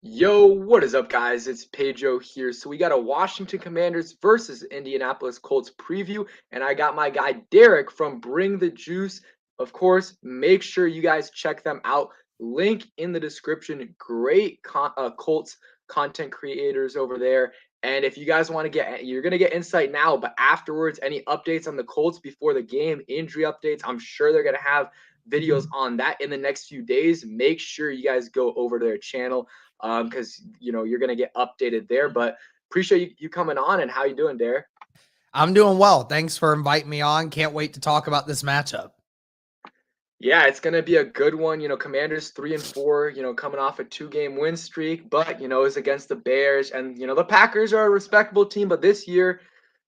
Yo, what is up, guys? It's Pedro here. So we got a Washington Commanders versus Indianapolis Colts preview, and I got my guy Derek from Bring the Juice. Of course, make sure you guys check them out. Link in the description. Great Colts content creators over there. And if you guys want to you're gonna get insight now, but afterwards, any updates on the Colts before the game, injury updates, I'm sure they're gonna have videos on that in the next few days. Make sure you guys go over to their channel because you're gonna get updated there. But appreciate you coming on. And how you doing, Derek? I'm doing well. Thanks for inviting me on. Can't wait to talk about this matchup. Yeah, it's gonna be a good one. Commanders 3-4. Coming off a 2-game win streak, but it's against the Bears, and the Packers are a respectable team, but this year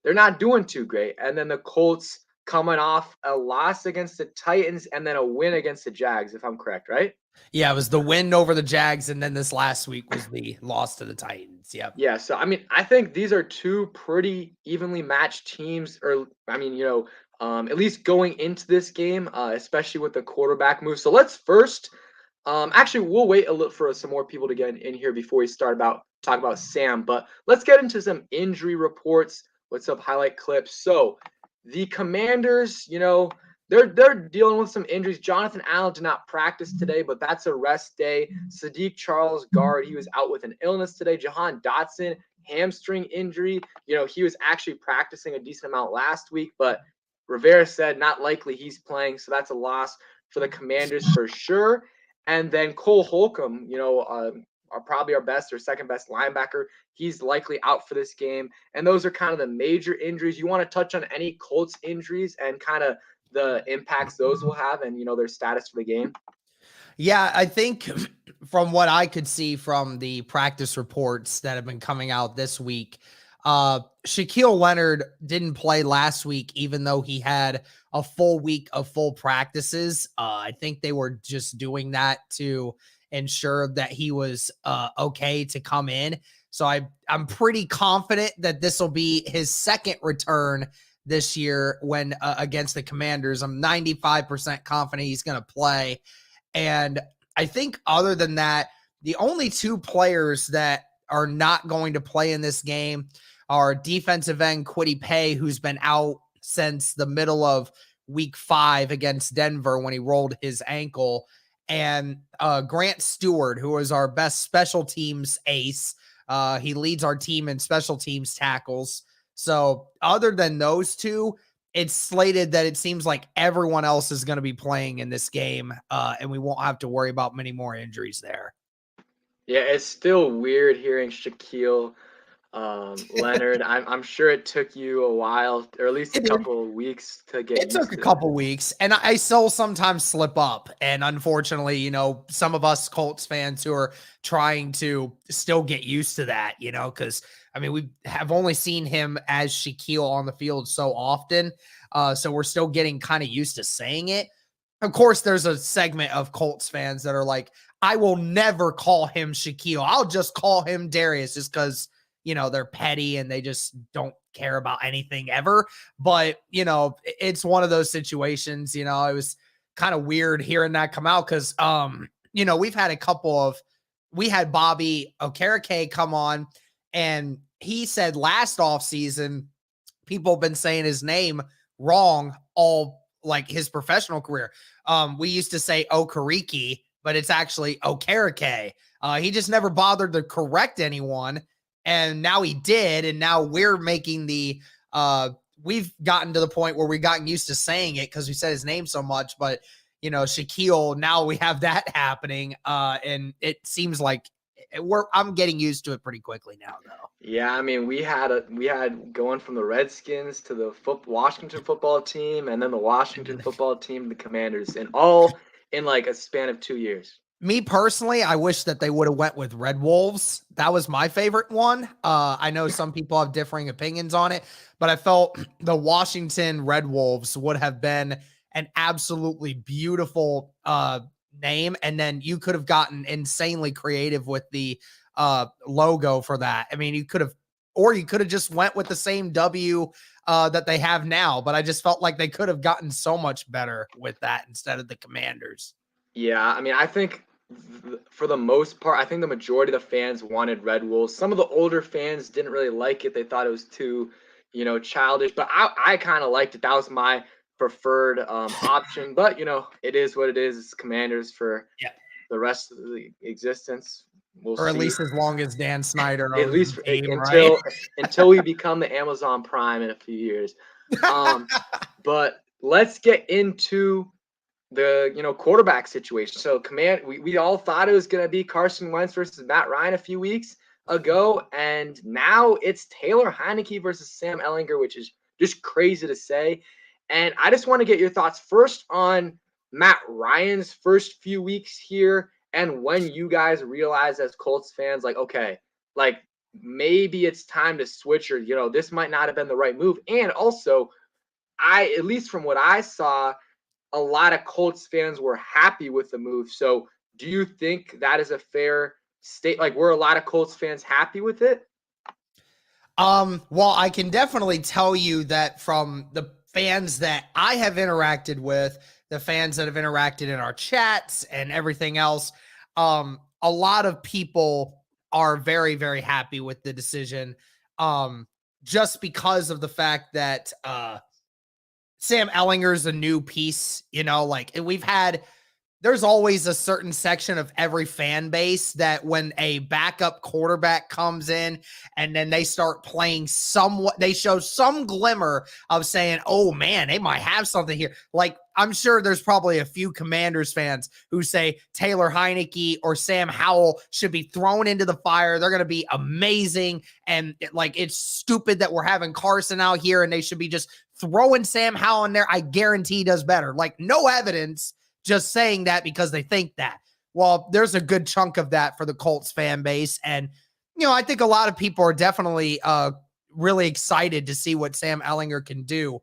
they're not doing too great. And then the Colts coming off a loss against the Titans and then a win against the Jags, if I'm correct, right? Yeah, it was the win over the Jags, and then this last week was the loss to the Titans. Yep. Yeah, so I mean, I think these are two pretty evenly matched teams, or I mean, at least going into this game, especially with the quarterback move. So let's first, actually, we'll wait a little for some more people to get in here before we talk about Sam. But let's get into some injury reports. What's up, highlight clips? So the Commanders, they're dealing with some injuries. Jonathan Allen did not practice today, but that's a rest day. Sadiq Charles, guard, he was out with an illness today. Jahan Dotson, hamstring injury. He was actually practicing a decent amount last week, but Rivera said not likely he's playing, so that's a loss for the Commanders for sure. And then Cole Holcomb, are probably our best or second best linebacker. He's likely out for this game. And those are kind of the major injuries. You want to touch on any Colts injuries and kind of the impacts those will have and their status for the game? Yeah, I think from what I could see from the practice reports that have been coming out this week, Shaquille Leonard didn't play last week, even though he had a full week of full practices. I think they were just doing that to ensure that he was okay to come in. So I'm pretty confident that this will be his second return this year when against the Commanders. I'm 95% confident he's going to play. And I think other than that, the only two players that are not going to play in this game are defensive end Kwity Paye, who's been out since the middle of week 5 against Denver when he rolled his ankle, and Grant Stewart, who is our best special teams ace. He leads our team in special teams tackles. So other than those two, it's slated that it seems like everyone else is going to be playing in this game, and we won't have to worry about many more injuries there. Yeah, it's still weird hearing Shaquille Leonard. I'm sure it took you a while, or at least a couple of weeks to get It used took a to couple weeks, and I still sometimes slip up. And unfortunately, some of us Colts fans who are trying to still get used to that, because I mean, we have only seen him as Shaquille on the field so often. So we're still getting kind of used to saying it. Of course, there's a segment of Colts fans that are like, I will never call him Shaquille. I'll just call him Darius just because, they're petty and they just don't care about anything ever. But, it's one of those situations, it was kind of weird hearing that come out because, we had Bobby Okereke come on, and he said last offseason, people have been saying his name wrong all like his professional career. We used to say Okereke, but it's actually Okereke. He just never bothered to correct anyone. And now he did. And now we're making we've gotten to the point where we've gotten used to saying it because we said his name so much. But, Shaquille, now we have that happening. And it seems like I'm getting used to it pretty quickly now, though. Yeah, I mean, we had going from the Redskins to the Washington football team, and then the Washington football team, the Commanders, and all in like a span of 2 years. Me personally, I wish that they would have went with Red Wolves. That was my favorite one. I know some people have differing opinions on it, but I felt the Washington Red Wolves would have been an absolutely beautiful name. And then you could have gotten insanely creative with the logo for that. I mean, you could have just went with the same W that they have now, but I just felt like they could have gotten so much better with that instead of the Commanders. Yeah, I mean, I think for the most part, I think the majority of the fans wanted Red Wolves. Some of the older fans didn't really like it. They thought it was too, childish. But I kind of liked it. That was my preferred option. But it is what it is. It's Commanders for Yeah. the rest of the existence. We'll Or at see. least as long as Dan Snyder At owns least the team, right? until we become the Amazon Prime in a few years. But let's get into the quarterback situation. So we all thought it was going to be Carson Wentz versus Matt Ryan a few weeks ago, and now it's Taylor Heineke versus Sam Ehlinger, which is just crazy to say. And I just want to get your thoughts first on Matt Ryan's first few weeks here, and when you guys realize as Colts fans, like, okay, like maybe it's time to switch, or this might not have been the right move. And also, at least from what I saw, a lot of Colts fans were happy with the move. So do you think that is a fair state? Like, were a lot of Colts fans happy with it? Well, I can definitely tell you that from the fans that I have interacted with, the fans that have interacted in our chats and everything else, a lot of people are very, very happy with the decision. Just because of the fact that Sam Ehlinger is a new piece, like there's always a certain section of every fan base that when a backup quarterback comes in and then they start playing somewhat, they show some glimmer of saying, oh man, they might have something here. Like, I'm sure there's probably a few Commanders fans who say Taylor Heineke or Sam Howell should be thrown into the fire. They're going to be amazing. And it's stupid that we're having Carson out here and they should be just throwing Sam Howell in there. I guarantee he does better. Like, no evidence, just saying that because they think that. Well, there's a good chunk of that for the Colts fan base. And, I think a lot of people are definitely really excited to see what Sam Ehlinger can do.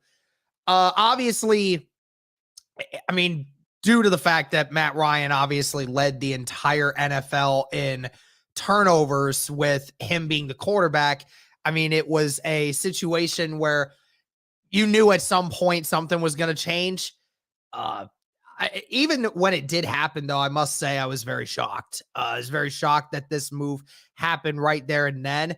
Obviously, I mean, due to the fact that Matt Ryan obviously led the entire NFL in turnovers with him being the quarterback, I mean, it was a situation where you knew at some point something was going to change. Even when it did happen, though, I must say I was very shocked. I was very shocked that this move happened right there and then.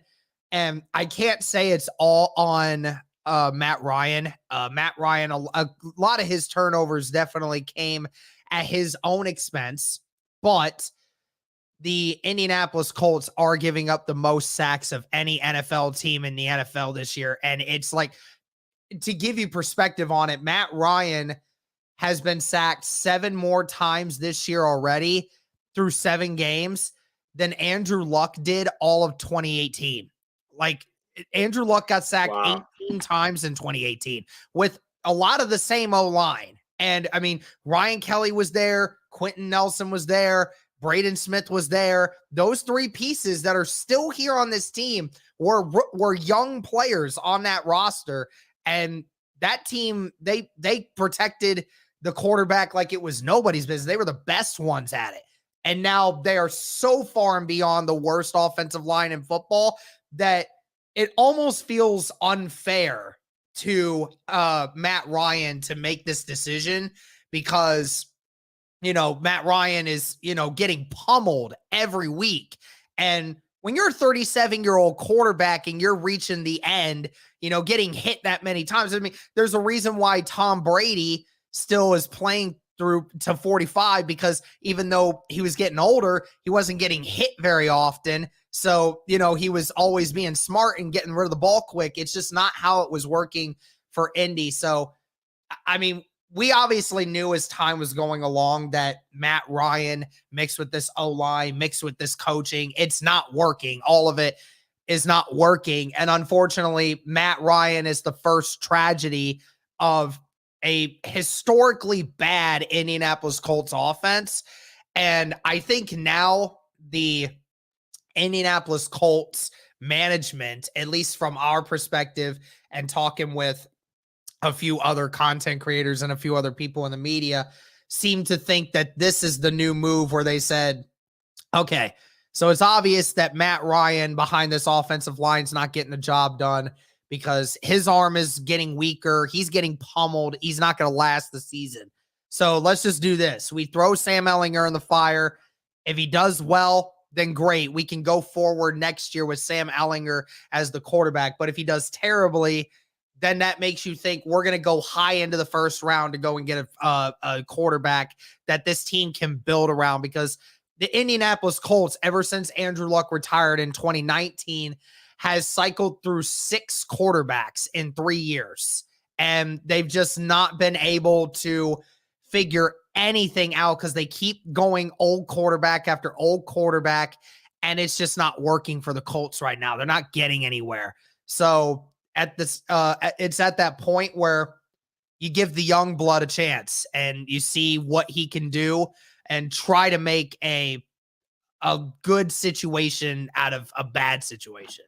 And I can't say it's all on Matt Ryan. Matt Ryan, a lot of his turnovers definitely came at his own expense, but the Indianapolis Colts are giving up the most sacks of any NFL team in the NFL this year. And it's like, to give you perspective on it, Matt Ryan has been sacked 7 more times this year already through 7 games than Andrew Luck did all of 2018. Like, Andrew Luck got sacked 18 times in 2018 with a lot of the same O-line. And I mean, Ryan Kelly was there, Quentin Nelson was there, Braden Smith was there. Those 3 pieces that are still here on this team were young players on that roster. And that team, they protected the quarterback like it was nobody's business. They were the best ones at it. And now they are so far and beyond the worst offensive line in football that it almost feels unfair to Matt Ryan to make this decision because, Matt Ryan is, getting pummeled every week. And when you're a 37-year-old quarterback and you're reaching the end, getting hit that many times, I mean, there's a reason why Tom Brady still is playing through to 45 because even though he was getting older, he wasn't getting hit very often. So, he was always being smart and getting rid of the ball quick. It's just not how it was working for Indy. So, I mean, we obviously knew as time was going along that Matt Ryan mixed with this O-line, mixed with this coaching, it's not working. All of it is not working. And unfortunately, Matt Ryan is the first tragedy of a historically bad Indianapolis Colts offense. And I think now the Indianapolis Colts management, at least from our perspective and talking with a few other content creators and a few other people in the media, seem to think that this is the new move where they said, okay, so it's obvious that Matt Ryan behind this offensive line is not getting the job done because his arm is getting weaker. He's getting pummeled. He's not going to last the season. So let's just do this. We throw Sam Ehlinger in the fire. If he does well, then great. We can go forward next year with Sam Ehlinger as the quarterback. But if he does terribly, then that makes you think we're going to go high into the first round to go and get a quarterback that this team can build around, because the Indianapolis Colts, ever since Andrew Luck retired in 2019, has cycled through 6 quarterbacks in 3 years. And they've just not been able to figure anything out because they keep going old quarterback after old quarterback. And it's just not working for the Colts right now. They're not getting anywhere. So at this, it's at that point where you give the young blood a chance and you see what he can do and try to make a good situation out of a bad situation.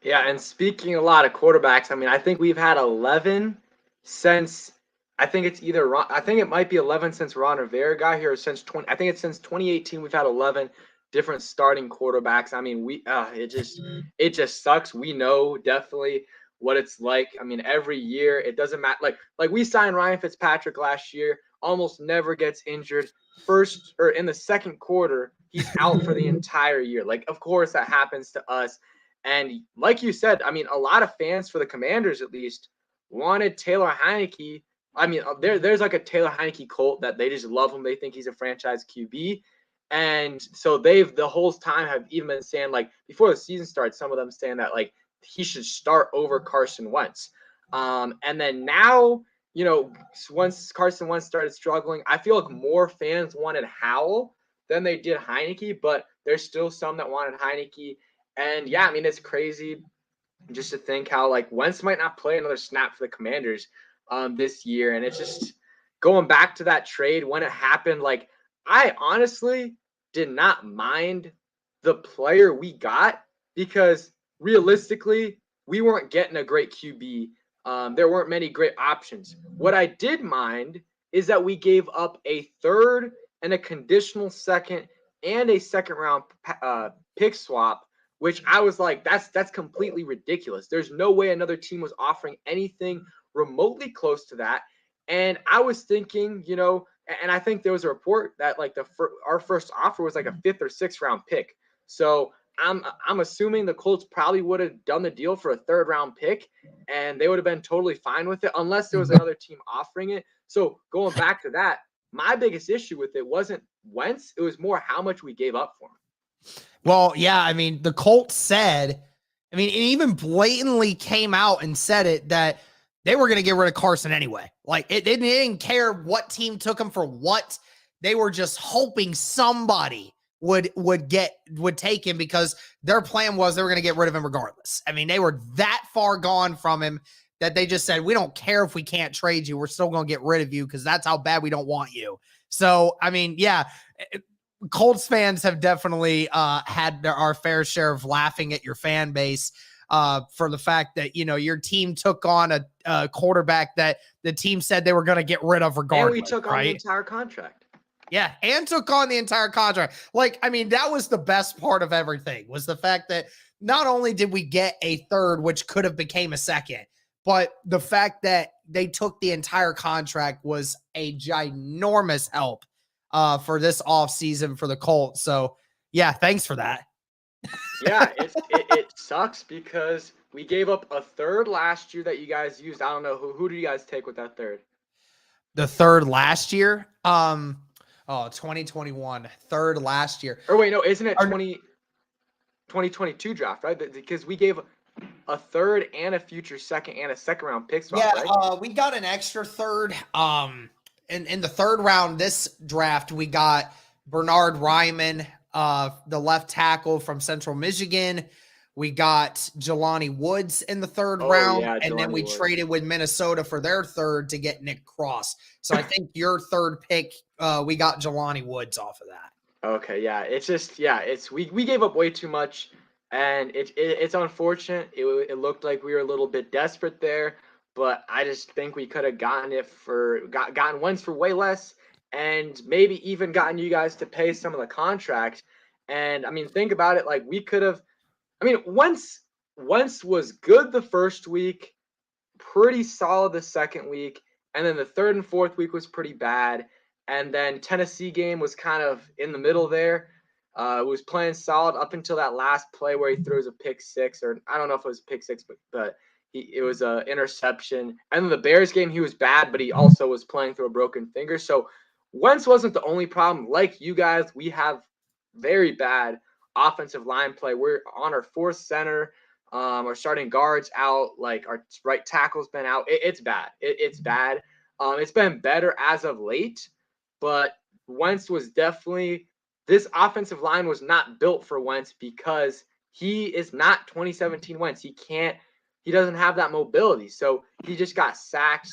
Yeah, and speaking a lot of quarterbacks, I mean, I think we've had 11 since I think it's either Ron, I think it might be 11 since Ron Rivera got here, or since 20. I think it's since 2018 we've had 11 different starting quarterbacks. I mean, it just sucks. We know definitely what it's like. I mean, every year it doesn't matter. Like we signed Ryan Fitzpatrick last year, almost never gets injured. First or in the second quarter, he's out for the entire year. Like, of course that happens to us. And like you said, I mean, a lot of fans for the Commanders, at least, wanted Taylor Heineke. I mean, there's like a Taylor Heineke cult that they just love him. They think he's a franchise QB. And so they've the whole time have even been saying, like, before the season starts, some of them saying that, like, he should start over Carson Wentz. And then now, once Carson Wentz started struggling, I feel like more fans wanted Howell than they did Heineke, but there's still some that wanted Heineke. And yeah, I mean, it's crazy just to think how, like, Wentz might not play another snap for the Commanders this year. And it's just going back to that trade when it happened. Like, I honestly did not mind the player we got because realistically, we weren't getting a great QB. There weren't many great options. What I did mind is that we gave up a third and a conditional second and a second round pick swap, which I was like, that's completely ridiculous. There's no way another team was offering anything remotely close to that. And I was thinking, and I think there was a report that, like, our first offer was like a 5th or 6th round pick. So I'm assuming the Colts probably would have done the deal for a 3rd round pick, and they would have been totally fine with it unless there was another team offering it. So going back to that, my biggest issue with it wasn't Wentz; it was more how much we gave up for him. Well, yeah, I mean, the Colts said, I mean, it even blatantly came out and said it that they were going to get rid of Carson anyway. Like, they didn't care what team took him for what. They were just hoping somebody would take him because their plan was they were going to get rid of him regardless. I mean, they were that far gone from him that they just said, we don't care if we can't trade you. We're still going to get rid of you because that's how bad we don't want you. So, I mean, yeah, Colts fans have definitely had our fair share of laughing at your fan base for the fact that, your team took on a quarterback that the team said they were going to get rid of regardless. And we took on the entire contract. Yeah, and took on the entire contract. Like, I mean, that was the best part of everything, was the fact that not only did we get a third, which could have became a second, but the fact that they took the entire contract was a ginormous help for this offseason for the Colts. So, yeah, thanks for that. Yeah, it sucks because we gave up a third last year that you guys used. I don't know who do you guys take with that third? The third last year? 2021, third last year. Or wait, no, isn't it 2022 draft, right? Because we gave a third and a future second and a second round pick swap, right? We got an extra third. In the third round, this draft, we got Bernard Ryman, the left tackle from Central Michigan. We got Jelani Woods in the third round, yeah, and then we traded with Minnesota for their third to get Nick Cross. So I think your third pick, we got Jelani Woods off of that. Okay, yeah, it's just we gave up way too much, and it's unfortunate. It looked like we were a little bit desperate there, but I just think we could have gotten Wentz for way less, and maybe even gotten you guys to pay some of the contract. And I mean, think about it, like we could have. I mean, Wentz was good the first week, pretty solid the second week, and then the third and fourth week was pretty bad. And then Tennessee game was kind of in the middle there. Was playing solid up until that last play where he throws a pick six, or I don't know if it was a pick six, but it was an interception. And in the Bears game, he was bad, but he also was playing through a broken finger. So Wentz wasn't the only problem. Like you guys, we have very bad offensive line play. We're on our fourth center. Our starting guards out. Like our right tackle's been out. It's bad. It's bad. It's been better as of late, but Wentz was definitely – this offensive line was not built for Wentz because he is not 2017 Wentz. He doesn't have that mobility. So he just got sacked,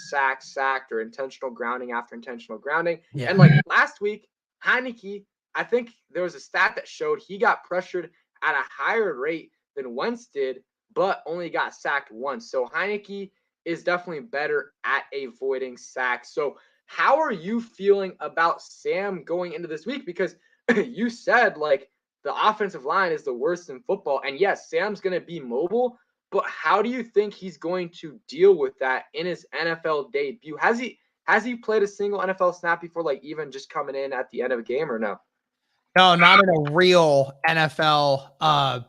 or intentional grounding after intentional grounding. Yeah. And like last week, Heinicke, I think there was a stat that showed he got pressured at a higher rate than Wentz did, but only got sacked once. So Heinicke is definitely better at avoiding sacks. So how are you feeling about Sam going into this week? Because you said like the offensive line is the worst in football. And yes, Sam's going to be mobile, but how do you think he's going to deal with that in his NFL debut? Has he played a single NFL snap before, like even just coming in at the end of a game, or no? No, not in a real NFL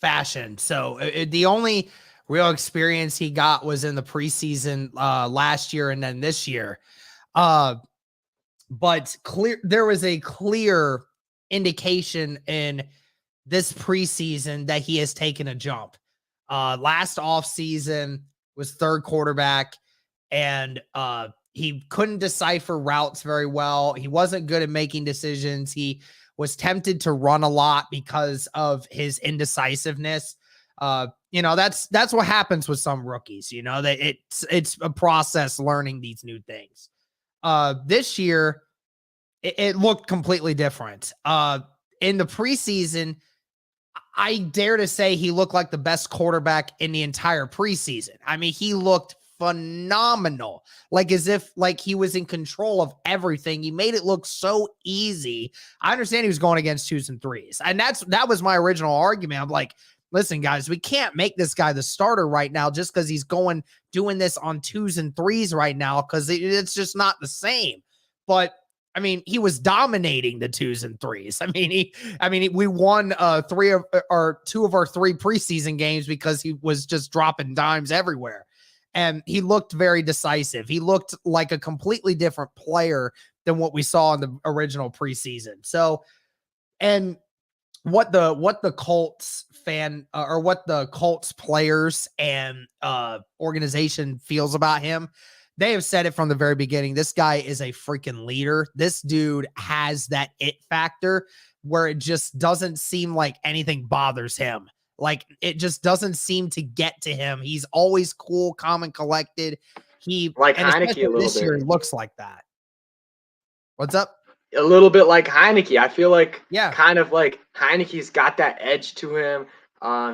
fashion. So the only real experience he got was in the preseason last year and then this year. But there was a clear indication in this preseason that he has taken a jump. Last offseason was third quarterback, and he couldn't decipher routes very well. He wasn't good at making decisions. He was tempted to run a lot because of his indecisiveness. That's what happens with some rookies. That it's a process learning these new things. This year, it looked completely different. In the preseason, I dare to say he looked like the best quarterback in the entire preseason. I mean, he looked phenomenal, like as if like he was in control of everything. He made it look so easy. I understand he was going against 2s and 3s, and that was my original argument. I'm like, listen, guys, we can't make this guy the starter right now just because he's doing this on 2s and 3s right now, because it's just not the same. But I mean, he was dominating the 2s and 3s. We won 2 of our 3 preseason games because he was just dropping dimes everywhere. And he looked very decisive. He looked like a completely different player than what we saw in the original preseason. So, and what the Colts or what the Colts players and organization feels about him, they have said it from the very beginning. This guy is a freaking leader. This dude has that it factor where it just doesn't seem like anything bothers him. Like it just doesn't seem to get to him. He's always cool, calm, and collected. He like Heinicke a little this bit. year looks like that. What's up? A little bit like Heinicke. I feel like kind of like Heinicke's got that edge to him.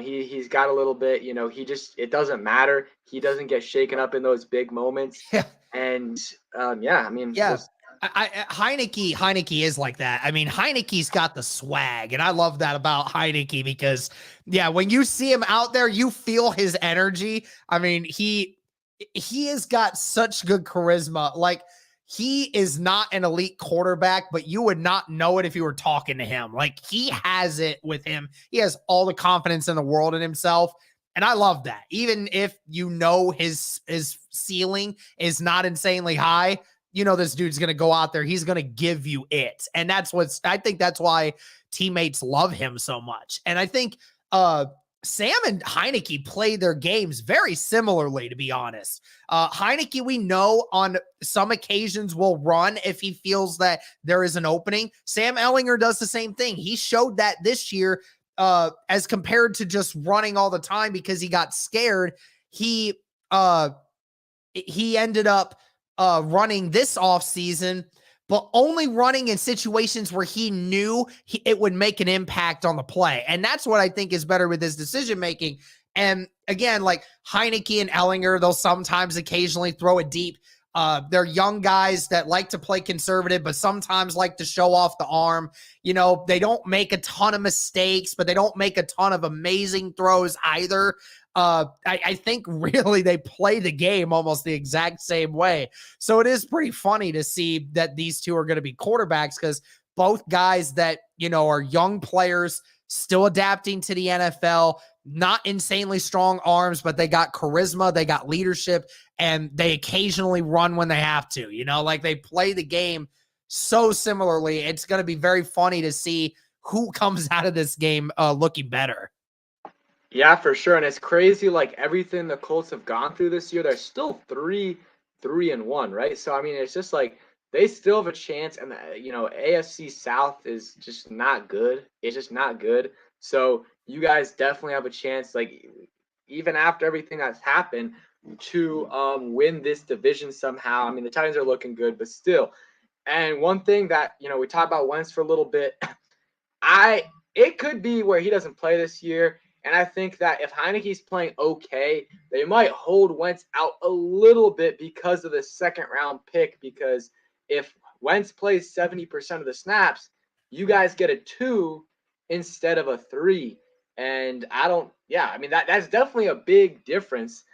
He's got a little bit, it doesn't matter. He doesn't get shaken up in those big moments. Yeah. And Heinicke is like that. I mean, Heinicke's got the swag, and I love that about Heinicke because, when you see him out there, you feel his energy. I mean, he has got such good charisma. Like, he is not an elite quarterback, but you would not know it if you were talking to him. Like, he has it with him. He has all the confidence in the world in himself. And I love that. Even if his ceiling is not insanely high, this dude's going to go out there. He's going to give you it. And I think that's why teammates love him so much. And I think Sam and Heinicke play their games very similarly, to be honest. Heinicke, we know on some occasions will run if he feels that there is an opening. Sam Ehlinger does the same thing. He showed that this year as compared to just running all the time because he got scared. He ended up running this offseason, but only running in situations where he knew it would make an impact on the play. And that's what I think is better with his decision-making. And again, like Heinicke and Ehlinger, they'll sometimes occasionally throw it deep. They're young guys that like to play conservative, but sometimes like to show off the arm. They don't make a ton of mistakes, but they don't make a ton of amazing throws either. I think really they play the game almost the exact same way. So it is pretty funny to see that these two are going to be quarterbacks because both guys that, are young players still adapting to the NFL, not insanely strong arms, but they got charisma, they got leadership, and they occasionally run when they have to, like they play the game so similarly. It's going to be very funny to see who comes out of this game looking better. Yeah, for sure. And it's crazy, like everything the Colts have gone through this year, they're still 3-1, right? So I mean, it's just like they still have a chance, and AFC South is just not good. It's just not good. So you guys definitely have a chance, like even after everything that's happened, to win this division somehow. I mean, the Titans are looking good, but still. And one thing that we talked about Wentz for a little bit, it could be where he doesn't play this year. And I think that if Heineke's playing okay, they might hold Wentz out a little bit because of the second round pick. Because if Wentz plays 70% of the snaps, you guys get a 2 instead of a 3. And I mean, that's definitely a big difference.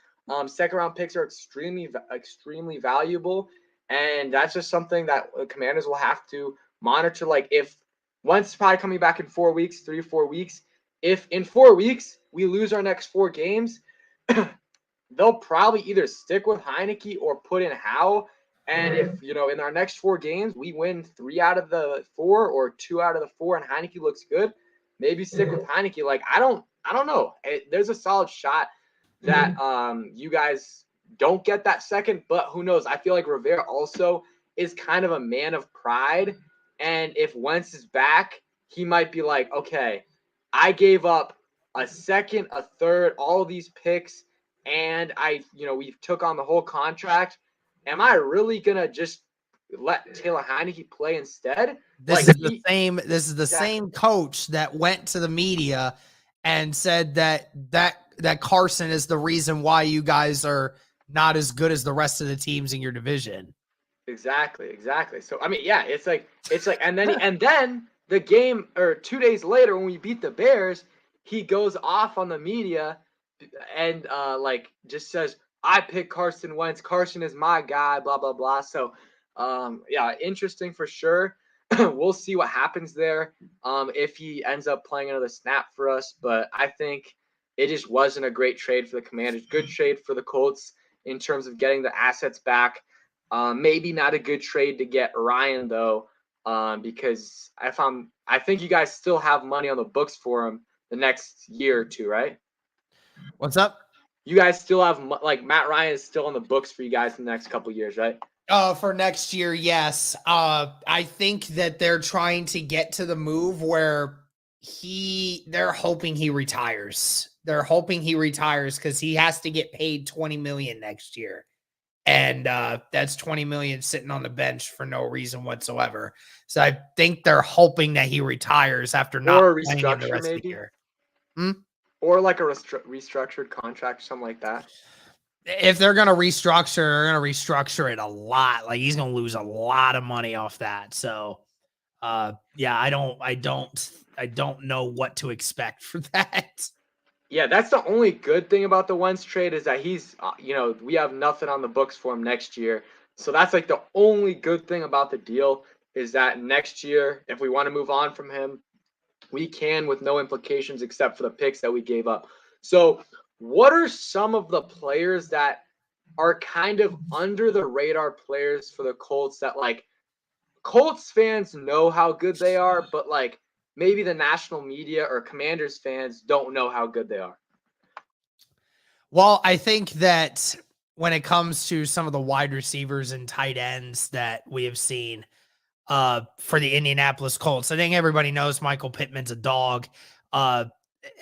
Second round picks are extremely valuable. And that's just something that the Commanders will have to monitor. Like if Wentz is probably coming back in 4 weeks, 3 or 4 weeks. If in 4 weeks we lose our next 4 games, they'll probably either stick with Heineke or put in Howe. And if, in our next 4 games, we win 3 out of the 4 or 2 out of the 4 and Heineke looks good, maybe stick with Heineke. Like, I don't know. There's a solid shot that you guys don't get that second, but who knows? I feel like Rivera also is kind of a man of pride. And if Wentz is back, he might be like, okay, I gave up a second, a third, all of these picks, and we took on the whole contract. Am I really gonna just let Taylor Heineke play instead? This is the same coach that went to the media and said that Carson is the reason why you guys are not as good as the rest of the teams in your division. Exactly. So I mean, yeah, it's like, and then the game, or 2 days later when we beat the Bears, he goes off on the media and just says, I picked Carson Wentz. Carson is my guy, blah, blah, blah. So yeah, interesting for sure. We'll see what happens there if he ends up playing another snap for us. But I think it just wasn't a great trade for the Commanders. Good trade for the Colts in terms of getting the assets back. Maybe not a good trade to get Ryan though, because I think you guys still have money on the books for him the next year or 2, right? What's up? You guys still have Matt Ryan is still on the books for you guys in the next couple of years, right? For next year, yes. I think that they're trying to get to the move where they're hoping he retires. They're hoping he retires because he has to get paid $20 million next year. And that's $20 million sitting on the bench for no reason whatsoever. So I think they're hoping that he retires after not playing him the rest of the year. Or like a restructured contract, something like that. If they're going to restructure, they're going to restructure it a lot. Like he's going to lose a lot of money off that. So, yeah, I don't know what to expect for that. Yeah, that's the only good thing about the Wentz trade is that he's, we have nothing on the books for him next year. So that's like the only good thing about the deal is that next year, if we want to move on from him, we can with no implications except for the picks that we gave up. So what are some of the players that are kind of under the radar players for the Colts that like Colts fans know how good they are, but like maybe the national media or Commanders fans don't know how good they are? Well, I think that when it comes to some of the wide receivers and tight ends that we have seen for the Indianapolis Colts, I think everybody knows Michael Pittman's a dog. And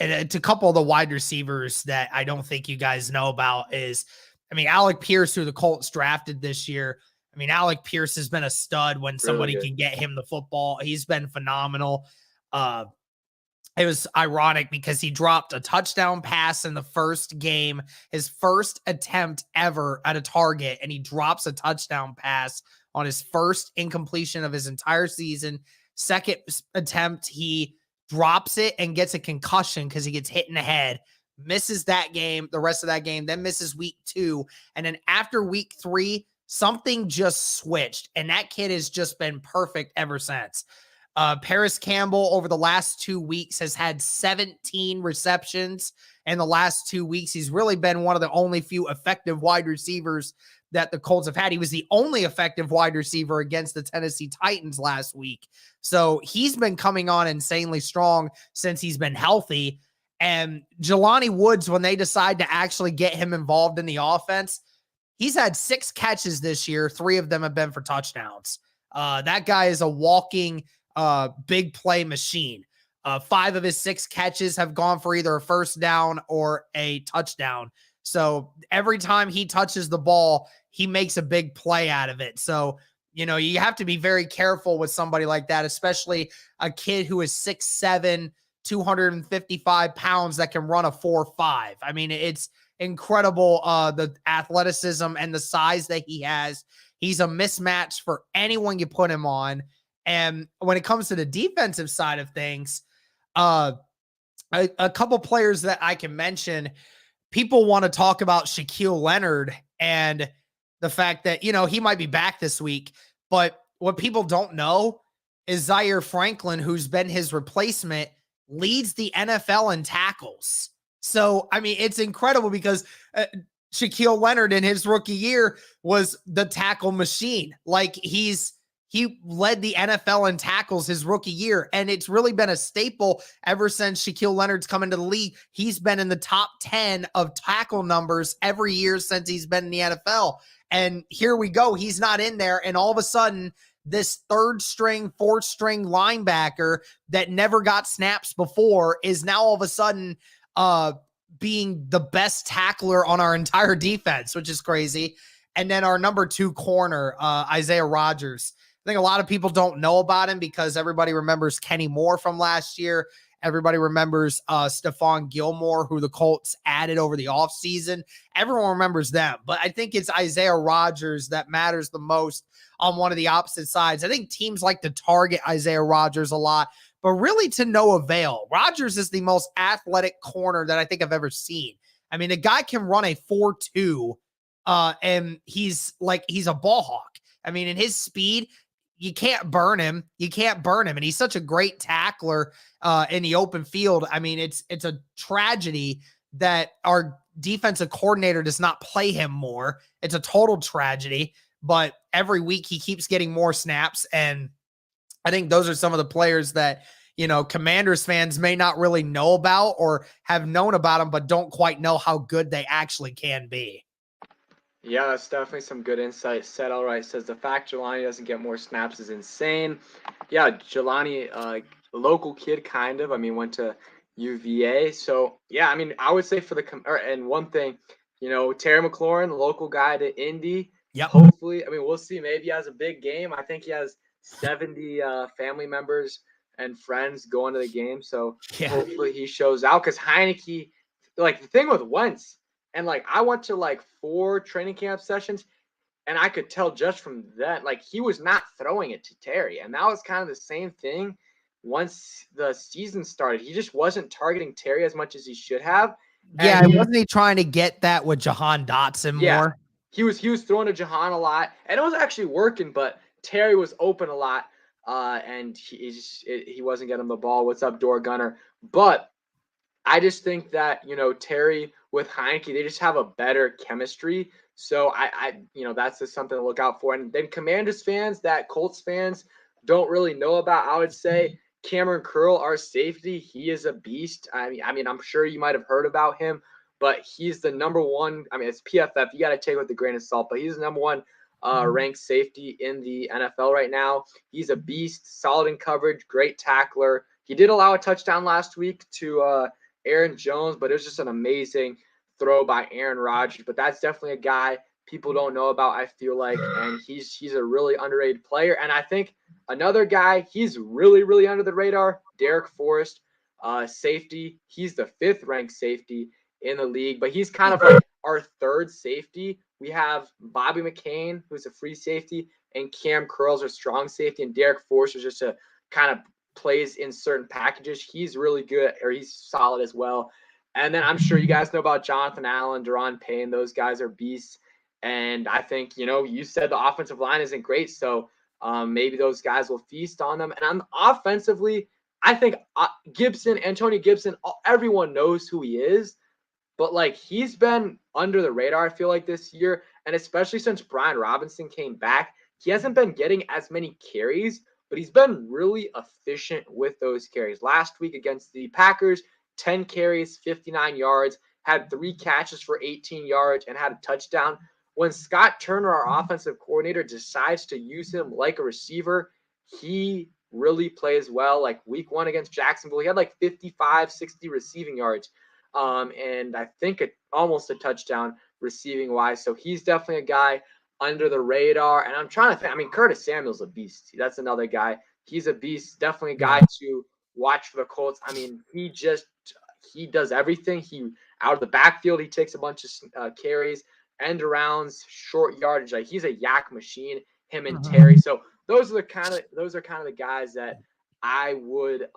it's a couple of the wide receivers that I don't think you guys know about is, Alec Pierce, who the Colts drafted this year. Alec Pierce has been a stud when somebody can get him the football. He's been phenomenal. It was ironic because he dropped a touchdown pass in the first game, his first attempt ever at a target, and he drops a touchdown pass on his first incompletion of his entire season. Second attempt, he drops it and gets a concussion because he gets hit in the head, misses that game, the rest of that game, then misses week 2. And then after week 3, something just switched, and that kid has just been perfect ever since. Paris Campbell over the last 2 weeks has had 17 receptions in the last 2 weeks. He's really been one of the only few effective wide receivers that the Colts have had. He was the only effective wide receiver against the Tennessee Titans last week. So he's been coming on insanely strong since he's been healthy. And Jelani Woods, when they decide to actually get him involved in the offense, he's had 6 catches this year. 3 of them have been for touchdowns. That guy is a walking big play machine. 5 of his 6 catches have gone for either a first down or a touchdown. So every time he touches the ball, he makes a big play out of it. So, you have to be very careful with somebody like that, especially a kid who is 6'7", 255 pounds that can run a 4.5. I mean, it's incredible, the athleticism and the size that he has. He's a mismatch for anyone you put him on. And when it comes to the defensive side of things, a couple players that I can mention, people want to talk about Shaquille Leonard and the fact that, he might be back this week. But what people don't know is Zaire Franklin, who's been his replacement, leads the NFL in tackles. So, I mean, it's incredible because Shaquille Leonard in his rookie year was the tackle machine. Like he led the NFL in tackles his rookie year. And it's really been a staple ever since Shaquille Leonard's come into the league. He's been in the top 10 of tackle numbers every year since he's been in the NFL. And here we go. He's not in there. And all of a sudden, this 3rd string, 4th string linebacker that never got snaps before is now all of a sudden being the best tackler on our entire defense, which is crazy. And then our number 2 corner, Isaiah Rodgers. I think a lot of people don't know about him because everybody remembers Kenny Moore from last year. Everybody remembers Stephon Gilmore, who the Colts added over the offseason. Everyone remembers them. But I think it's Isaiah Rodgers that matters the most on one of the opposite sides. I think teams like to target Isaiah Rodgers a lot, but really to no avail. Rodgers is the most athletic corner that I think I've ever seen. I mean, the guy can run a 4.2, and he's a ball hawk. I mean, in his speed, you can't burn him. And he's such a great tackler in the open field. I mean, it's a tragedy that our defensive coordinator does not play him more. It's a total tragedy, but every week he keeps getting more snaps. And I think those are some of the players that, Commanders fans may not really know about or have known about them, but don't quite know how good they actually can be. Yeah, that's definitely some good insight. Said all right, says the fact Jelani doesn't get more snaps is insane. Yeah, Jelani, local kid, kind of. I mean, went to UVA. So, yeah, I mean, I would say and one thing, Terry McLaurin, the local guy to Indy. Yep. Hopefully, I mean, we'll see. Maybe he has a big game. I think he has 70 family members and friends going to the game. So, Hopefully he shows out because Heineke, the thing with Wentz, and I went to 4 training camp sessions, and I could tell just from that, he was not throwing it to Terry. And that was kind of the same thing once the season started. He just wasn't targeting Terry as much as he should have. Yeah, wasn't he trying to get that with Jahan Dotson more? He was throwing to Jahan a lot, and it was actually working, but Terry was open a lot, and he wasn't getting the ball. What's up, Door Gunner? But I just think that, Terry with Heineke, they just have a better chemistry. So that's just something to look out for. And then Commanders fans that Colts fans don't really know about, I would say Cameron Curl, our safety, he is a beast. I mean, I'm sure you might have heard about him, but he's the number 1. I mean, it's PFF. You got to take it with a grain of salt, but he's the number 1 ranked safety in the NFL right now. He's a beast, solid in coverage, great tackler. He did allow a touchdown last week to Aaron Jones, but it was just an amazing throw by Aaron Rodgers. But that's definitely a guy people don't know about, I feel like, and he's a really underrated player. And I think another guy, he's really, really under the radar, Derek Forrest, safety. He's the 5th ranked safety in the league, but he's kind of like our 3rd safety. We have Bobby McCain, who's a free safety, and Cam Curl's our strong safety, and Derek Forrest is just a kind of plays in certain packages. He's really good, or he's solid as well. And then I'm sure you guys know about Jonathan Allen, Deron Payne. Those guys are beasts. And I think, you said the offensive line isn't great. So maybe those guys will feast on them. And on offensively, I think Antonio Gibson, everyone knows who he is, but like he's been under the radar, I feel like this year, and especially since Brian Robinson came back, he hasn't been getting as many carries, but he's been really efficient with those carries. Last week against the Packers, 10 carries, 59 yards, had 3 catches for 18 yards, and had a touchdown. When Scott Turner, our offensive coordinator, decides to use him like a receiver, he really plays well. Like week 1 against Jacksonville, he had like 55, 60 receiving yards. And I think almost a touchdown receiving wise. So he's definitely a guy under the radar. And I'm trying to think. I mean, Curtis Samuel's a beast. That's another guy. He's a beast. Definitely a guy to watch for the Colts. I mean, he does everything. He out of the backfield, he takes a bunch of carries, end arounds, short yardage. Like he's a yak machine. Him and Terry. So those are kind of the guys that I would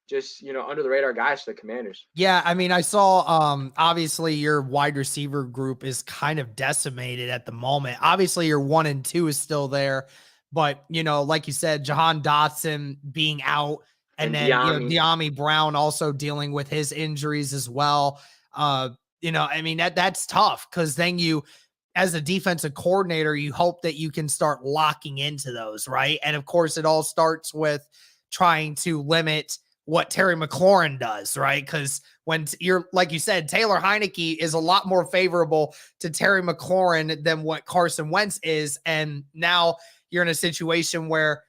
just under the radar guys for the Commanders. Yeah, I mean, I saw obviously your wide receiver group is kind of decimated at the moment. Obviously, your 1 and 2 is still there, but like you said, Jahan Dotson being out, and then De'Ami Brown also dealing with his injuries as well. I mean that's tough because then you, as a defensive coordinator, you hope that you can start locking into those, right? And of course, it all starts with trying to limit what Terry McLaurin does, right? Because when you're, like you said, Taylor Heineke is a lot more favorable to Terry McLaurin than what Carson Wentz is. And now you're in a situation where,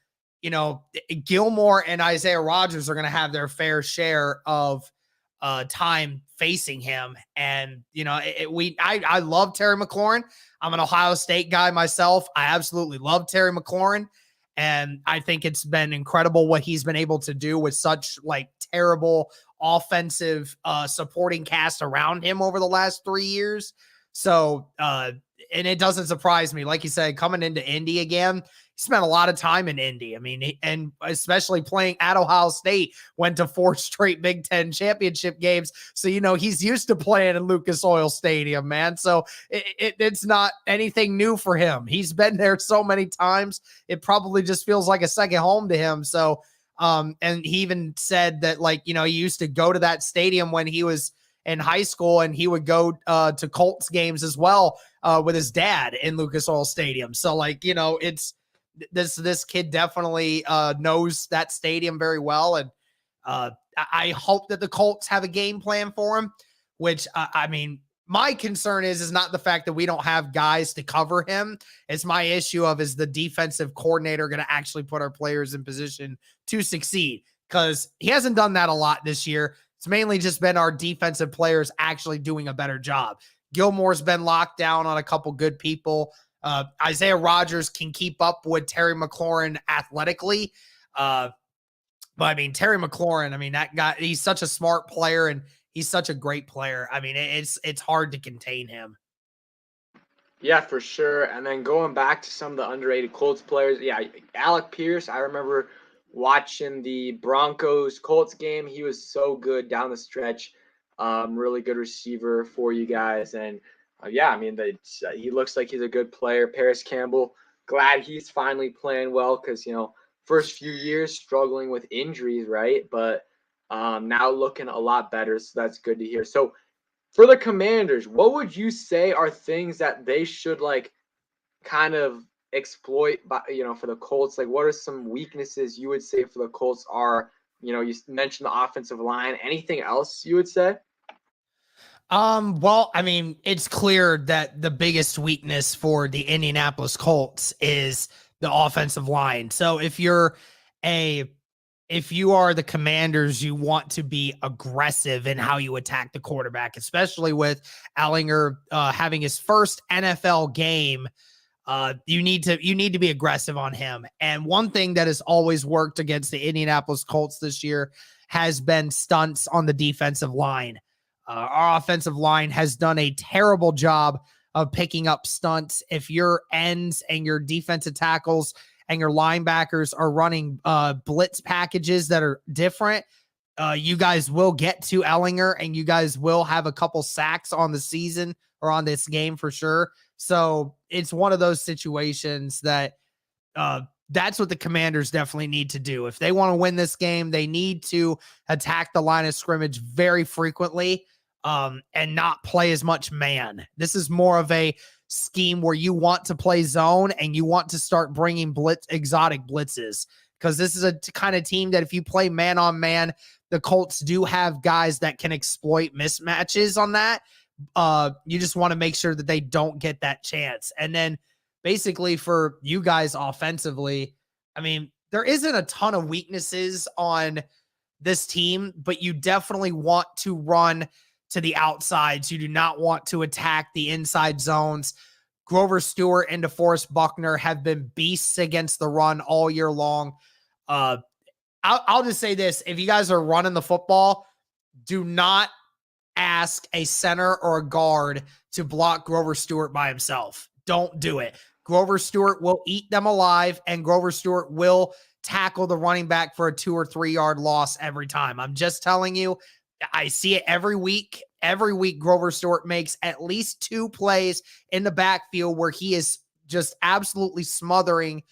Gilmore and Isaiah Rodgers are going to have their fair share of time facing him. And, I love Terry McLaurin. I'm an Ohio State guy myself. I absolutely love Terry McLaurin. And I think it's been incredible what he's been able to do with such like terrible offensive supporting cast around him over the last 3 years. So, and it doesn't surprise me. Like you said, coming into Indy again, he spent a lot of time in Indy. I mean, and especially playing at Ohio State, went to 4 straight Big Ten championship games. So, he's used to playing in Lucas Oil Stadium, man. So it's not anything new for him. He's been there so many times. It probably just feels like a second home to him. So, and he even said that, like, he used to go to that stadium when he was in high school, and he would go to Colts games as well with his dad in Lucas Oil Stadium. So, like, it's this kid definitely knows that stadium very well, and I hope that the Colts have a game plan for him. Which I mean, my concern is not the fact that we don't have guys to cover him. It's my issue of, is the defensive coordinator going to actually put our players in position to succeed? Because he hasn't done that a lot this year. It's mainly just been our defensive players actually doing a better job. Gilmore's been locked down on a couple good people. Isaiah Rodgers can keep up with Terry McLaurin athletically. But I mean, Terry McLaurin, I mean, that guy, he's such a smart player and he's such a great player. I mean, it's hard to contain him. Yeah, for sure. And then going back to some of the underrated Colts players, yeah, Alec Pierce, I remember watching the Broncos Colts game. He was so good down the stretch. Really good receiver for you guys. And yeah, I mean, he looks like he's a good player. Paris Campbell, glad he's finally playing well because, first few years struggling with injuries, right? But now looking a lot better. So that's good to hear. So for the Commanders, what would you say are things that they should like kind of exploit for the Colts? Like, what are some weaknesses you would say for the Colts are, you mentioned the offensive line, anything else you would say? Well, I mean, it's clear that the biggest weakness for the Indianapolis Colts is the offensive line. So if you are the Commanders, you want to be aggressive in how you attack the quarterback, especially with Ehlinger having his first NFL game. You need to be aggressive on him. And one thing that has always worked against the Indianapolis Colts this year has been stunts on the defensive line. Our offensive line has done a terrible job of picking up stunts. If your ends and your defensive tackles and your linebackers are running blitz packages that are different, you guys will get to Ehlinger and you guys will have a couple sacks on the season or on this game for sure. So it's one of those situations that that's what the Commanders definitely need to do. If they want to win this game, they need to attack the line of scrimmage very frequently, and not play as much man. This is more of a scheme where you want to play zone and you want to start bringing exotic blitzes, because this is a kind of team that if you play man on man, the Colts do have guys that can exploit mismatches on that. You just want to make sure that they don't get that chance. And then basically for you guys offensively, I mean, there isn't a ton of weaknesses on this team, but you definitely want to run to the outsides. You do not want to attack the inside zones. Grover Stewart and DeForest Buckner have been beasts against the run all year long. I'll just say this. If you guys are running the football, do not ask a center or a guard to block Grover Stewart by himself. Don't do it. Grover Stewart will eat them alive, and Grover Stewart will tackle the running back for a 2 or 3 yard loss every time. I'm just telling you, I see it every week. Every week, Grover Stewart makes at least 2 plays in the backfield where he is just absolutely smothering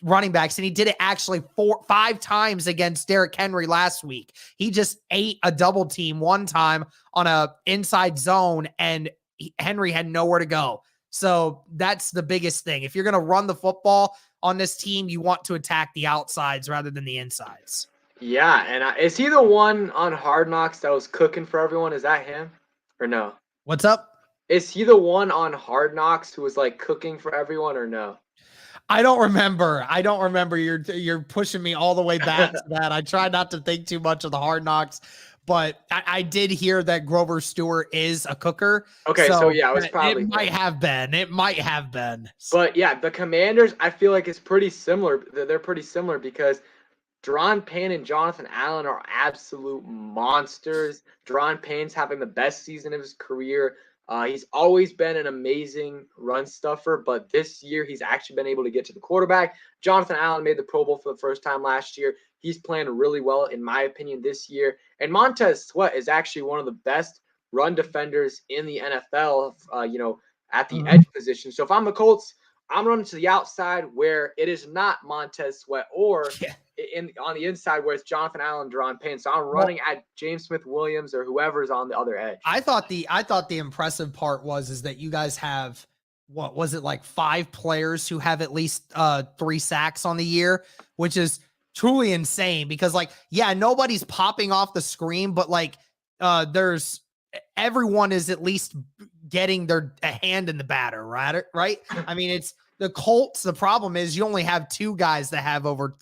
running backs. And he did it actually 5 times against Derrick Henry last week. He just ate a double team one time on a inside zone, and Henry had nowhere to go. So that's the biggest thing. If you're going to run the football on this team, you want to attack the outsides rather than the insides. Yeah, and is he the one on Hard Knocks that was cooking for everyone? Is that him or no? What's up? Is he the one on Hard Knocks who was like cooking for everyone or no? I don't remember. You're pushing me all the way back to that. I try not to think too much of the Hard Knocks, but I did hear that Grover Stewart is a cooker. Okay, so yeah, it might have been. It might have been. But yeah, the Commanders, I feel like it's pretty similar. They're pretty similar because Deron Payne and Jonathan Allen are absolute monsters. Deron Payne's having the best season of his career. He's always been an amazing run stuffer, but this year he's actually been able to get to the quarterback. Jonathan Allen made the Pro Bowl for the first time last year. He's playing really well, in my opinion, this year. And Montez Sweat is actually one of the best run defenders in the NFL, at the edge position. So if I'm the Colts, I'm running to the outside where it is not Montez Sweat, or on the inside where it's Jonathan Allen, Deron Payne. So I'm running at James Smith-Williams or whoever's on the other edge. I thought the impressive part is that you guys have, what was it, like 5 players who have at least 3 sacks on the year, which is truly insane because, like, yeah, nobody's popping off the screen, but like everyone is at least getting a hand in the batter, right? I mean, it's the Colts. The problem is you only have 2 guys that have over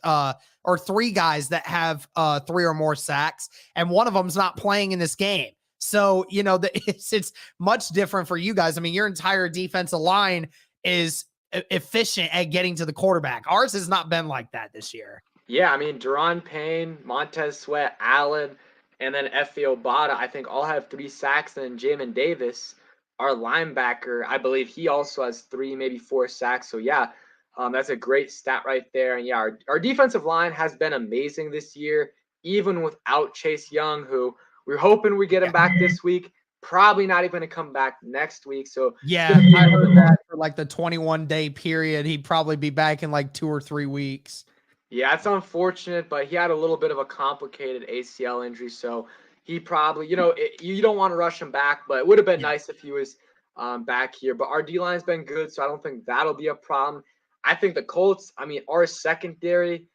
or 3 guys that have 3 or more sacks, and one of them's not playing in this game. So, it's much different for you guys. I mean, your entire defensive line is efficient at getting to the quarterback. Ours has not been like that this year. Yeah, I mean, Deron Payne, Montez Sweat, Allen, and then Efe Obada, I think all have 3 sacks. And then Jamin Davis, our linebacker, I believe he also has 3, maybe 4 sacks. So yeah, that's a great stat right there. And yeah, our defensive line has been amazing this year, even without Chase Young, who we're hoping we get him back this week. Probably not even going to come back next week. So yeah, I heard that for like the 21-day period, he'd probably be back in like 2 or 3 weeks. Yeah, it's unfortunate, but he had a little bit of a complicated ACL injury, so he probably, you don't want to rush him back, but it would have been nice if he was back here. But our D-line's been good, so I don't think that'll be a problem. I think the Colts, I mean, our secondary,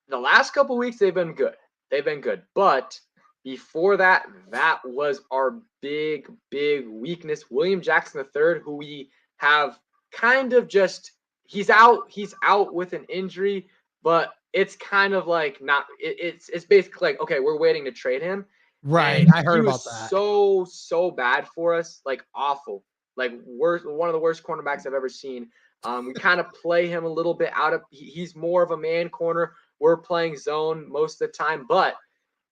the last couple of weeks, they've been good. But before that, that was our big, big weakness. William Jackson III, who we have kind of just, he's out with an injury, but it's kind of like it's basically like, okay, we're waiting to trade him. Right. And I heard about that. So bad for us, like awful, like one of the worst cornerbacks I've ever seen. We kind of play him a little bit out of, he's more of a man corner. We're playing zone most of the time, but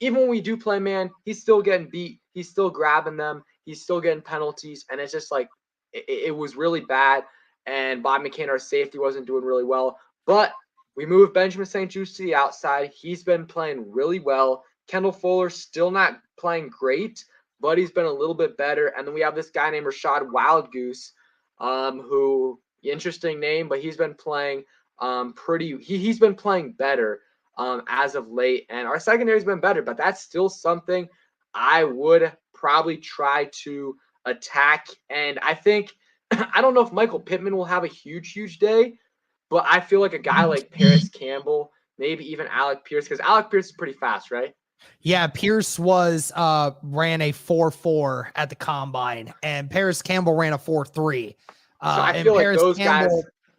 even when we do play man, he's still getting beat. He's still grabbing them. He's still getting penalties. And it's just like, it was really bad. And Bob McCain, our safety, wasn't doing really well. But we moved Benjamin St. Juste to the outside. He's been playing really well. Kendall Fuller still not playing great, but he's been a little bit better. And then we have this guy named Rashad Wildgoose, who, interesting name, but he's been playing he's been playing better as of late, and our secondary's been better, but that's still something I would probably try to attack. And I think I don't know if Michael Pittman will have a huge day, but I feel like a guy like Paris Campbell, maybe even Alec Pierce, because Alec Pierce is pretty fast, right? Yeah, Pierce ran a 4.4 at the combine, and Paris Campbell ran a 4.3. So I And feel like those guys.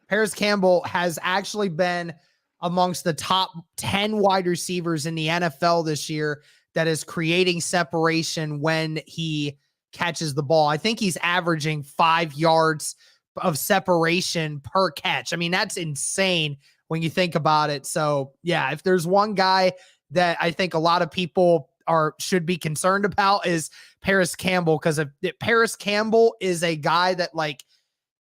Paris Campbell has actually been amongst the top 10 wide receivers in the NFL this year that is creating separation when he catches the ball. I think he's averaging 5 yards of separation per catch. I mean, that's insane when you think about it. So, yeah, if there's one guy that I think a lot of people should be concerned about is Paris Campbell, because if Paris Campbell is a guy that, like,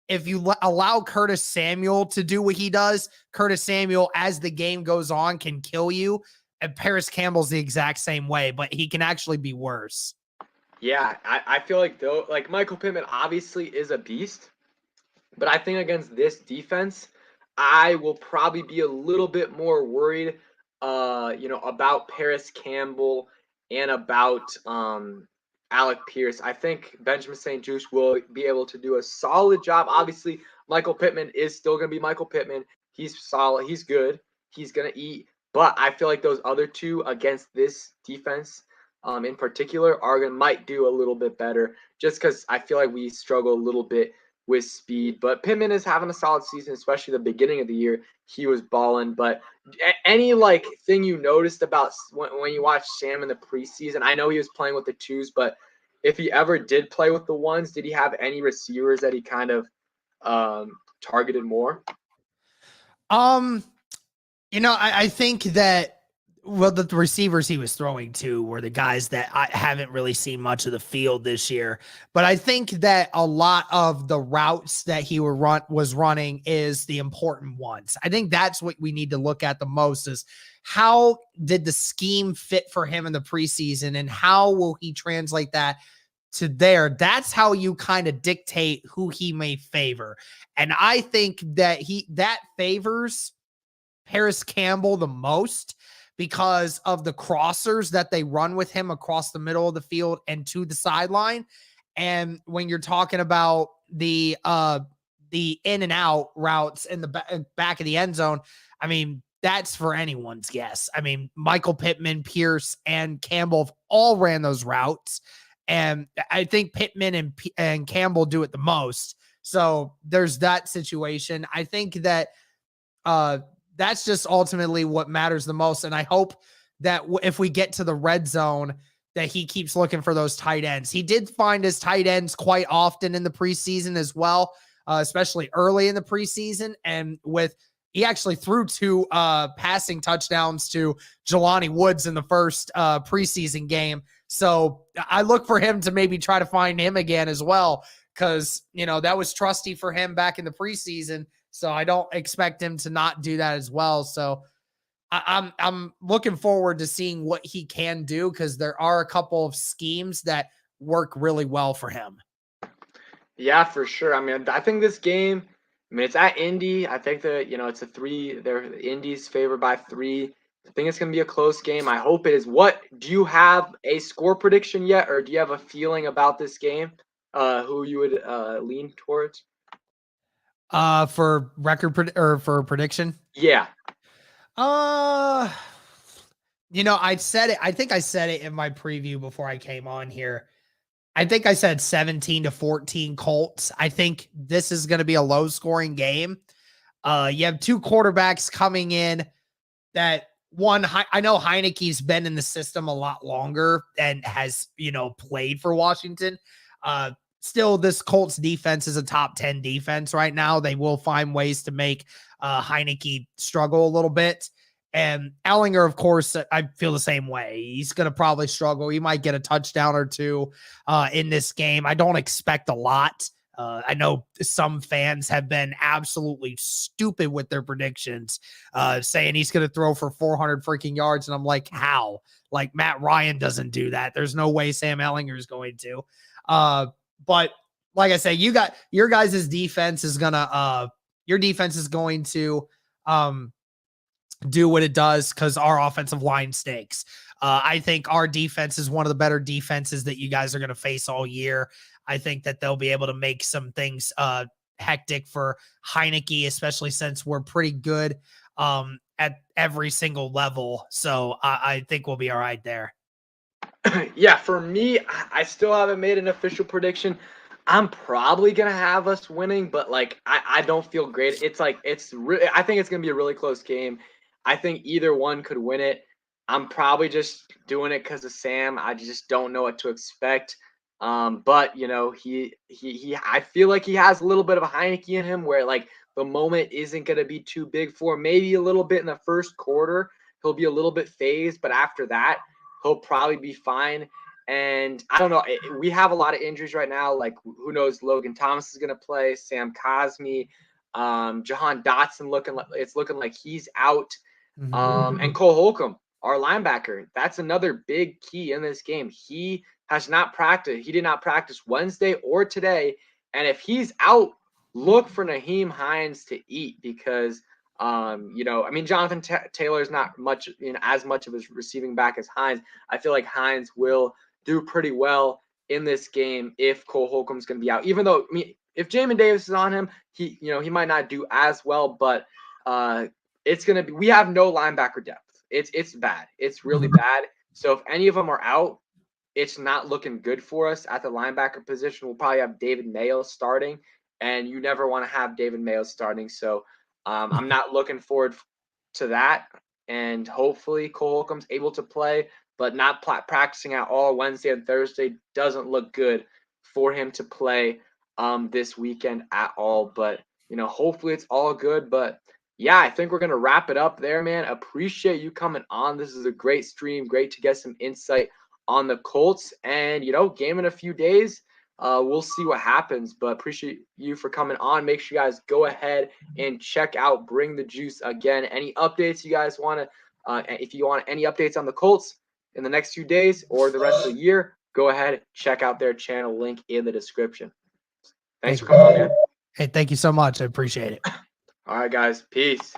if you allow Curtis Samuel to do what he does, Curtis Samuel, as the game goes on, can kill you. And Paris Campbell's the exact same way, but he can actually be worse. Yeah, I feel like, though, like Michael Pittman obviously is a beast, but I think against this defense, I will probably be a little bit more worried, about Paris Campbell and about Alec Pierce. I think Benjamin St-Juste will be able to do a solid job. Obviously, Michael Pittman is still going to be Michael Pittman. He's solid. He's good. He's going to eat. But I feel like those other two against this defense in particular might do a little bit better, just because I feel like we struggle a little bit with speed. But Pittman is having a solid season, especially the beginning of the year. He was balling. But any thing you noticed about when you watched Sam in the preseason? I know he was playing with the twos, but if he ever did play with the ones, did he have any receivers that he kind of targeted more? I think that, well, the receivers he was throwing to were the guys that I haven't really seen much of the field this year. But I think that a lot of the routes that he was running is the important ones. I think that's what we need to look at the most, is how did the scheme fit for him in the preseason, and how will he translate that to there? That's how you kind of dictate who he may favor. And I think that that favors Paris Campbell the most, because of the crossers that they run with him across the middle of the field and to the sideline. And when you're talking about the in and out routes in the back of the end zone, I mean, that's for anyone's guess. I mean, Michael Pittman, Pierce, and Campbell have all ran those routes. And I think Pittman and Campbell do it the most. So there's that situation. I think that that's just ultimately what matters the most. And I hope that if we get to the red zone, that he keeps looking for those tight ends. He did find his tight ends quite often in the preseason as well, especially early in the preseason. And he actually threw 2 passing touchdowns to Jelani Woods in the first preseason game. So I look for him to maybe try to find him again as well, because, that was trusty for him back in the preseason. So I don't expect him to not do that as well. So I'm looking forward to seeing what he can do, because there are a couple of schemes that work really well for him. Yeah, for sure. I mean, I think this game, it's at Indy. I think that, it's a 3. Indy's favored by 3. I think it's going to be a close game. I hope it is. Do you have a score prediction yet, or do you have a feeling about this game? Who you would lean towards? For for prediction? Yeah. I said it. I think I said it in my preview before I came on here. I think I said 17-14 Colts. I think this is going to be a low scoring game. You have 2 quarterbacks coming in that I know Heineke's been in the system a lot longer and has, played for Washington. Still, this Colts defense is a top 10 defense right now. They will find ways to make Heineke struggle a little bit. And Ehlinger, of course, I feel the same way. He's going to probably struggle. He might get a touchdown or 2 in this game. I don't expect a lot. I know some fans have been absolutely stupid with their predictions, saying he's going to throw for 400 freaking yards. And I'm like, how? Like, Matt Ryan doesn't do that. There's no way Sam Ehlinger is going to. But like I say, you got your guys' defense is gonna your defense is going to do what it does because our offensive line stinks. I think our defense is one of the better defenses that you guys are going to face all year. I think that they'll be able to make some things hectic for Heineke, especially since we're pretty good at every single level. So I think we'll be all right there. Yeah, for me, I still haven't made an official prediction. I'm probably gonna have us winning, but like I don't feel great. It's like I think it's gonna be a really close game. I think either one could win it. I'm probably just doing it because of Sam. I just don't know what to expect. But you know, he I feel like he has a little bit of a Heineke in him where like the moment isn't gonna be too big for him. Maybe a little bit in the first quarter, he'll be a little bit phased, but after that he'll probably be fine. And I don't know. We have a lot of injuries right now. Like, who knows? Logan Thomas is going to play. Sam Cosmi, Jahan Dotson looking like he's out. And Cole Holcomb, our linebacker, that's another big key in this game. He has not practiced. He did not practice Wednesday or today. And if he's out, look for Naheem Hines to eat because you know, I mean, Jonathan Taylor is not much, you know, as much of his receiving back as Hines. I feel like Hines will do pretty well in this game if Cole Holcomb's going to be out. Even though, I mean, if Jamin Davis is on him, he might not do as well. But it's going to be. We have no linebacker depth. It's bad. It's really bad. So if any of them are out, it's not looking good for us at the linebacker position. We'll probably have David Mayo starting, and you never want to have David Mayo starting. So I'm not looking forward to that. And hopefully Cole Holcomb's able to play, but not practicing at all Wednesday and Thursday doesn't look good for him to play this weekend at all. But, you know, hopefully it's all good. But, yeah, I think we're going to wrap it up there, man. Appreciate you coming on. This is a great stream. Great to get some insight on the Colts. And, you know, game in a few days. We'll see what happens, but appreciate you for coming on. Make sure you guys go ahead and check out Bring the Juice again. Any updates you guys want to, if you want any updates on the Colts in the next few days or the rest of the year, go ahead, check out their channel, link in the description. Thanks for coming on, man. Hey, thank you so much. I appreciate it. All right, guys. Peace.